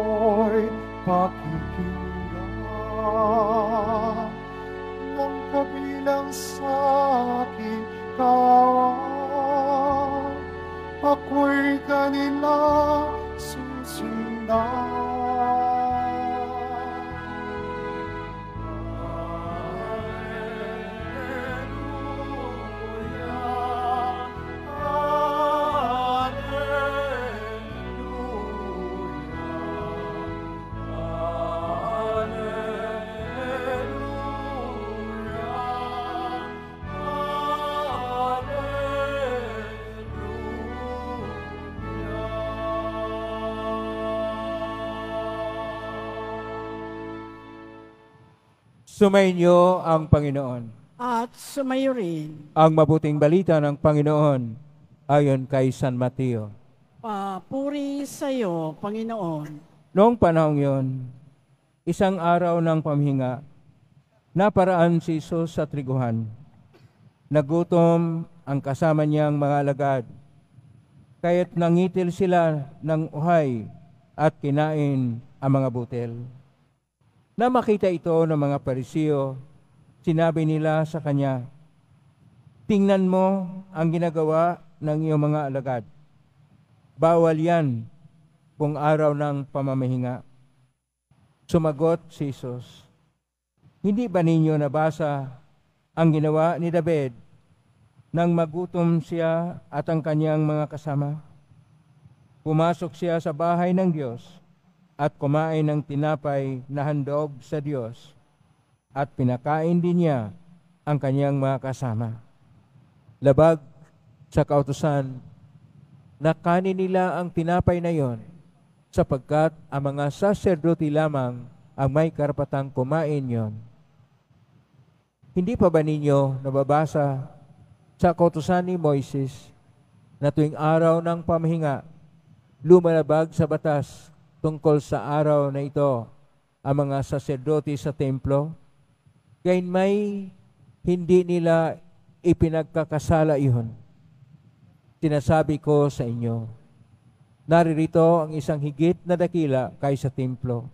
ako'y pakikinggan ng kabilang sa aking kawan. Ako'y kanila susundan. Sumainyo ang Panginoon. At sumayo rin. Ang mabuting balita ng Panginoon ayon kay San Mateo. Papuri sa iyo, Panginoon. Noong panahong yon, isang araw ng pamhinga, naparaan si Jesus sa triguhan. Nagutom ang kasama niyang mga alagad, kaya't nangitil sila ng uhay at kinain ang mga butil. Na makita ito ng mga Pariseo, sinabi nila sa kanya, "Tingnan mo ang ginagawa ng iyong mga alagad. Bawal yan kung araw ng pamamahinga." Sumagot si Jesus, "Hindi ba ninyo nabasa ang ginawa ni David nang magutom siya at ang kanyang mga kasama? Pumasok siya sa bahay ng Diyos at kumain ng tinapay na handog sa Diyos, at pinakain din niya ang kanyang mga kasama. Labag sa kautusan na kanin nila ang tinapay na yon, sapagkat ang mga saserdote lamang ang may karapatang kumain yon. Hindi pa ba ninyo nababasa sa kautusan ni Moises na tuwing araw ng pamahinga, lumalabag sa batas tungkol sa araw na ito ang mga saserdote sa templo, gayunmay hindi nila ipinagkakasala iyon? Sinasabi ko sa inyo, naririto ang isang higit na dakila kaysa templo.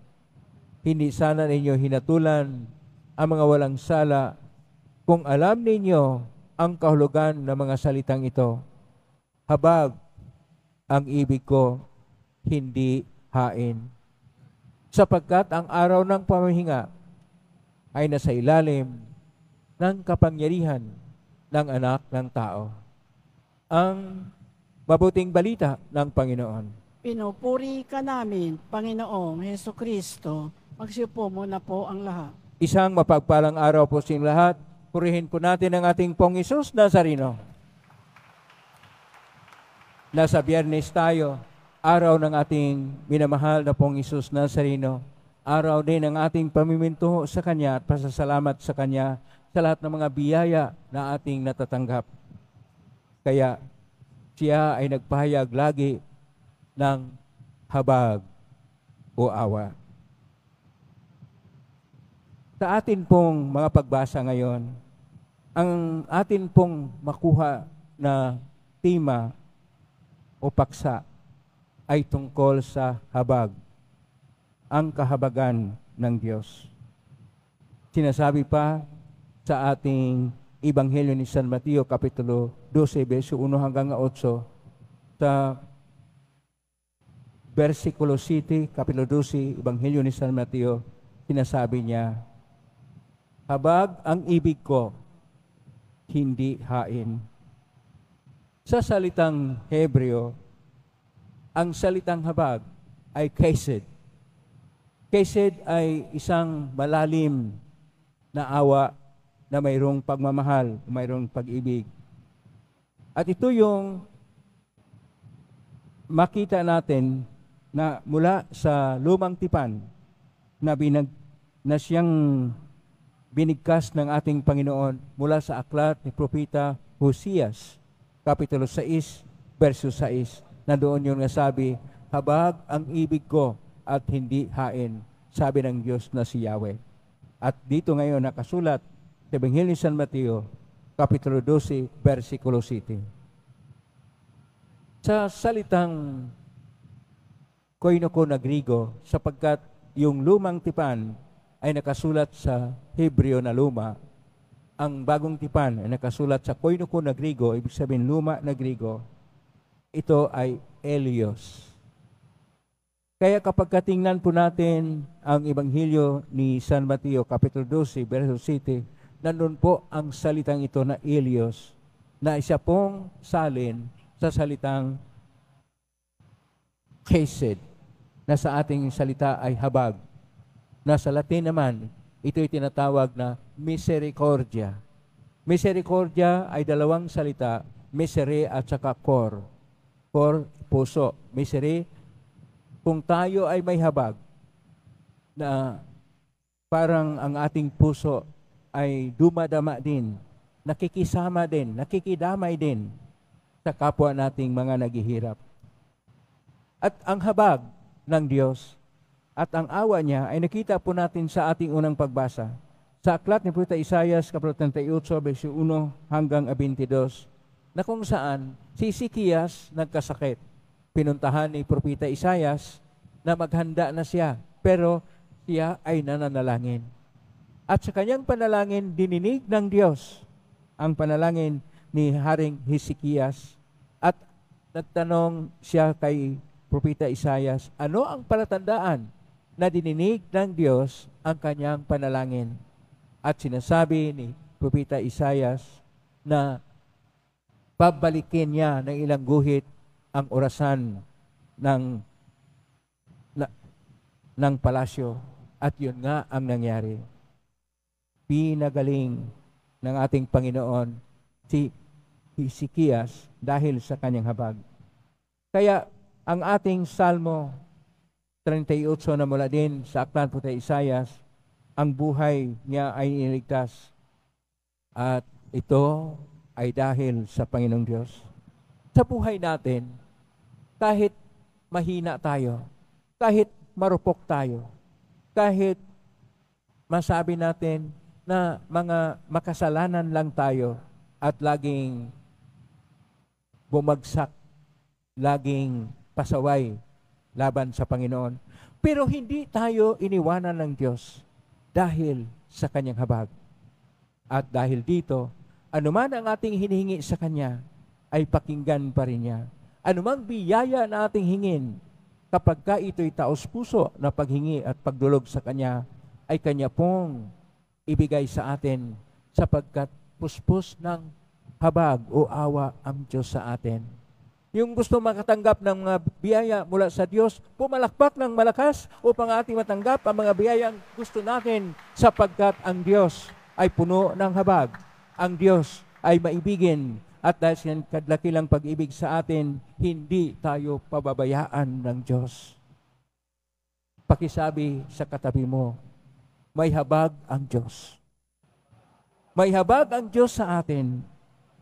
Hindi sana ninyo hinatulan ang mga walang sala kung alam ninyo ang kahulugan ng mga salitang ito. Habag ang ibig ko, hindi hain. Sapagkat ang araw ng pamahinga ay nasa ilalim ng kapangyarihan ng Anak ng Tao. Ang mabuting balita ng Panginoon. Pinupuri ka namin, Panginoong Hesukristo. Magsiupo muna po ang lahat. Isang mapagpalang araw po sa inyong lahat. Purihin po natin ang ating Pong Hesus Nazareno. Nasa Biyernes tayo, araw ng ating minamahal na Pong Hesus Nazareno. Araw din ng ating pamimintuho sa Kanya at pasasalamat sa Kanya sa lahat ng mga biyaya na ating natatanggap. Kaya siya ay nagpahayag lagi ng habag o awa. Sa atin pong mga pagbasa ngayon, ang atin pong makuha na tema o paksa ay tungkol sa habag, ang kahabagan ng Diyos. Sinasabi pa sa ating Ebanghelyo ni San Mateo, Kapitulo 12, verso 1 hanggang 8, sa versikulo 7, Kapitulo 12, Ebanghelyo ni San Mateo, sinasabi niya, habag ang ibig ko, hindi hain. Sa salitang Hebreo, ang salitang habag ay kesed. Kesed ay isang malalim na awa na mayroong pagmamahal, mayroong pag-ibig. At ito yung makita natin na mula sa lumang tipan na siyang binigkas ng ating Panginoon mula sa aklat ni Propeta Hosias, Kapitulo 6, verso 6. Na doon yung nasabi, habag ang ibig ko at hindi hain, sabi ng Diyos na si Yahweh. At dito ngayon nakasulat sa Ebanghelyo ni San Mateo, Kapitulo 12, versikulo 7. Sa salitang Koinoko na Grigo, sapagkat yung lumang tipan ay nakasulat sa Hebreo na luma. Ang bagong tipan ay nakasulat sa Koinoko na Grigo, ibig sabihin luma na Grigo. Ito ay Elios. Kaya kapag katingnan po natin ang Ebanghelyo ni San Mateo, Kapitulo 12, verso 7, nandun po ang salitang ito na Elios, na isa pong salin sa salitang chesed, na sa ating salita ay habag. Na sa Latin naman, ito'y tinatawag na misericordia. Misericordia ay dalawang salita, misere at saka cor. Cor, puso. Misere, kung tayo ay may habag, na parang ang ating puso ay dumadama din, nakikisama din, nakikidamay din sa kapwa nating mga naghihirap. At ang habag ng Diyos at ang awa niya ay nakita po natin sa ating unang pagbasa. Sa aklat ni Propeta Isaias, Kapitulo 38, verso 1 hanggang 22, na kung saan si Hezekias nagkasakit. Pinuntahan ni Propeta Isaias na maghanda na siya, pero siya ay nananalangin. At sa kanyang panalangin, dininig ng Diyos ang panalangin ni Haring Hezekias. At nagtanong siya kay Propeta Isaias, ano ang palatandaan na dininig ng Diyos ang kanyang panalangin? At sinasabi ni Propeta Isaias na babalikin niya ng ilang guhit ang orasan ng palasyo. At yun nga ang nangyari. Pinagaling ng ating Panginoon si Hezekias dahil sa kanyang habag. Kaya ang ating Salmo 38 na mula din sa aklat po kay Isaias, ang buhay niya ay iniligtas. At ito ay dahil sa Panginoong Diyos. Sa buhay natin, kahit mahina tayo, kahit marupok tayo, kahit masabi natin na mga makasalanan lang tayo at laging bumagsak, laging pasaway laban sa Panginoon. Pero hindi tayo iniwanan ng Diyos dahil sa kanyang habag. At dahil dito, anuman ang ating hinihingi sa Kanya, ay pakinggan pa rin niya. Anumang biyaya na ating hingin, kapag ka ito'y taos-puso na paghingi at pagdulog sa Kanya, ay Kanya pong ibigay sa atin sapagkat puspos ng habag o awa ang Diyos sa atin. Yung gusto makatanggap ng mga biyaya mula sa Diyos, pumalakpak ng malakas upang ating matanggap ang mga biyayang gusto natin sapagkat ang Diyos ay puno ng habag. Ang Diyos ay maibigin at dahil sa kadlakilang pag-ibig sa atin, hindi tayo pababayaan ng Diyos. Pakisabi sa katabi mo, may habag ang Diyos. May habag ang Diyos sa atin.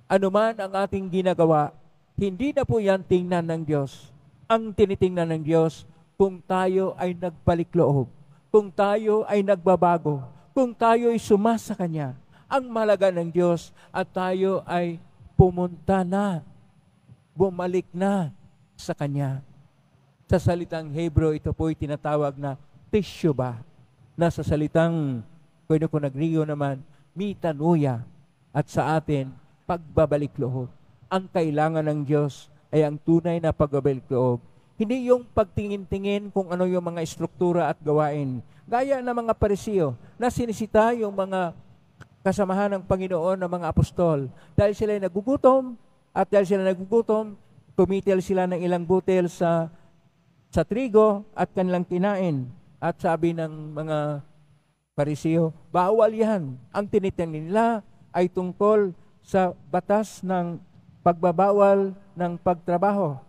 Anuman ang ating ginagawa, hindi na po yan tingnan ng Diyos. Ang tinitingnan ng Diyos, kung tayo ay nagbalik loob, kung tayo ay nagbabago, kung tayo ay sumasa Kanya, ang malaga ng Diyos at tayo ay pumunta na, bumalik na sa Kanya. Sa salitang Hebrew, ito po ay tinatawag na teshuvah, na sa salitang Koinoko na Grigo naman, mitanuya, at sa atin, pagbabalik loob. Ang kailangan ng Diyos ay ang tunay na pagbabalik loob. Hindi yung pagtingin-tingin kung ano yung mga estruktura at gawain. Gaya ng mga Parisiyo na sinisita yung mga kasamahan ng Panginoon ng mga apostol. Dahil sila ay nagugutom, at dahil sila nagugutom, kumitil sila ng ilang butil sa trigo at kanilang kinain. At sabi ng mga Parisiyo, bawal yan. Ang tinitingnan nila ay tungkol sa batas ng pagbabawal ng pagtrabaho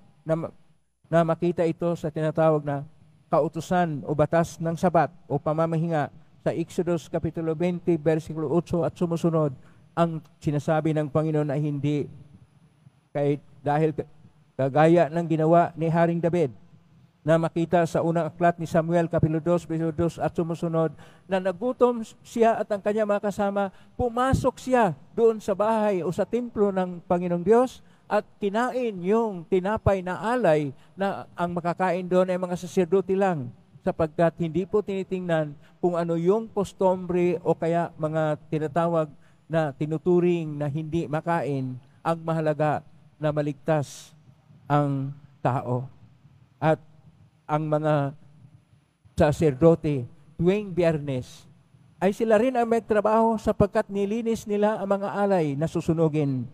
na makita ito sa tinatawag na kautusan o batas ng sabat o pamamahinga sa Exodus Kapitulo 20, versikulo 8 at sumusunod. Ang sinasabi ng Panginoon ay hindi dahil kagaya ng ginawa ni Haring David na makita sa unang aklat ni Samuel, Kapitulo 2, versikulo 2 at sumusunod, na nagutom siya at ang kanyang mga kasama, pumasok siya doon sa bahay o sa templo ng Panginoong Diyos at kinain yung tinapay na alay na ang makakain doon ay mga saserdote lang, sapagkat hindi po tinitingnan kung ano yung postombre o kaya mga tinatawag na tinuturing na hindi makain. Ang mahalaga na maligtas ang tao. At ang mga saserdote tuwing Biyernes ay sila rin ang may trabaho sapagkat nilinis nila ang mga alay na susunugin.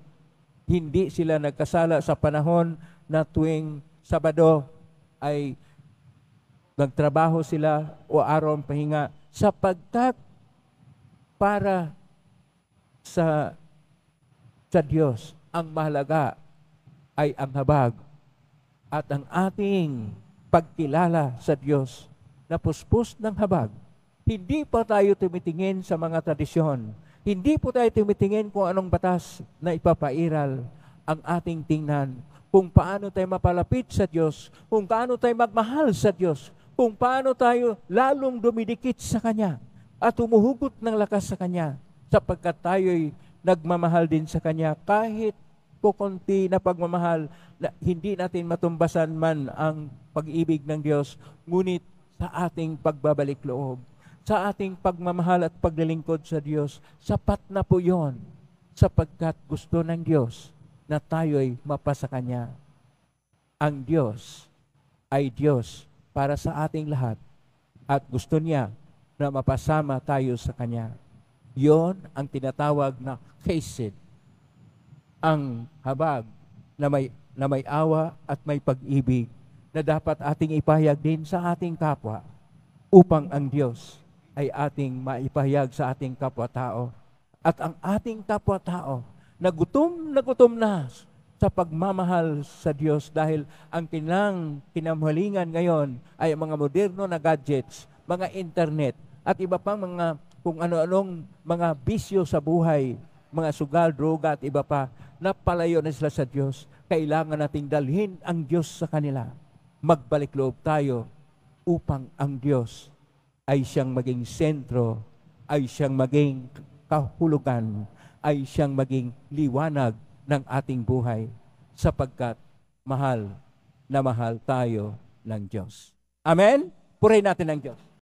Hindi sila nagkasala sa panahon na tuwing Sabado ay nagtrabaho sila o araw ng pahinga, sapagkat para sa Diyos ang mahalaga ay ang habag at ang ating pagkilala sa Diyos na puspos ng habag. Hindi pa tayo tumitingin sa mga tradisyon. Hindi po tayo tumitingin kung anong batas na ipapairal. Ang ating tingnan kung paano tayo mapalapit sa Diyos, kung paano tayo magmahal sa Diyos, kung paano tayo lalong dumidikit sa Kanya at humuhugot ng lakas sa Kanya, sapagkat tayo'y nagmamahal din sa Kanya kahit kukunti na pagmamahal na hindi natin matumbasan man ang pag-ibig ng Diyos, ngunit sa ating pagbabalik loob, sa ating pagmamahal at paglilingkod sa Diyos, sapat na po yon, sapagkat gusto ng Diyos na tayo'y mapasa Kanya. Ang Diyos ay Diyos para sa ating lahat at gusto niya na mapasama tayo sa Kanya. Yon ang tinatawag na chesed, ang habag na may awa at may pag-ibig na dapat ating ipahayag din sa ating kapwa upang ang Diyos ay ating maipahayag sa ating kapwa-tao. At ang ating kapwa-tao na gutom na sa pagmamahal sa Diyos dahil ang kinamhalingan ngayon ay mga moderno na gadgets, mga internet, at iba pang mga kung ano-anong mga bisyo sa buhay, mga sugal, droga at iba pa, napalayo na sila sa Diyos. Kailangan nating dalhin ang Diyos sa kanila. Magbalik loob tayo upang ang Diyos ay siyang maging sentro, ay siyang maging kahulugan, ay siyang maging liwanag ng ating buhay, sapagkat mahal na mahal tayo ng Diyos. Amen? Purihin natin ang Diyos.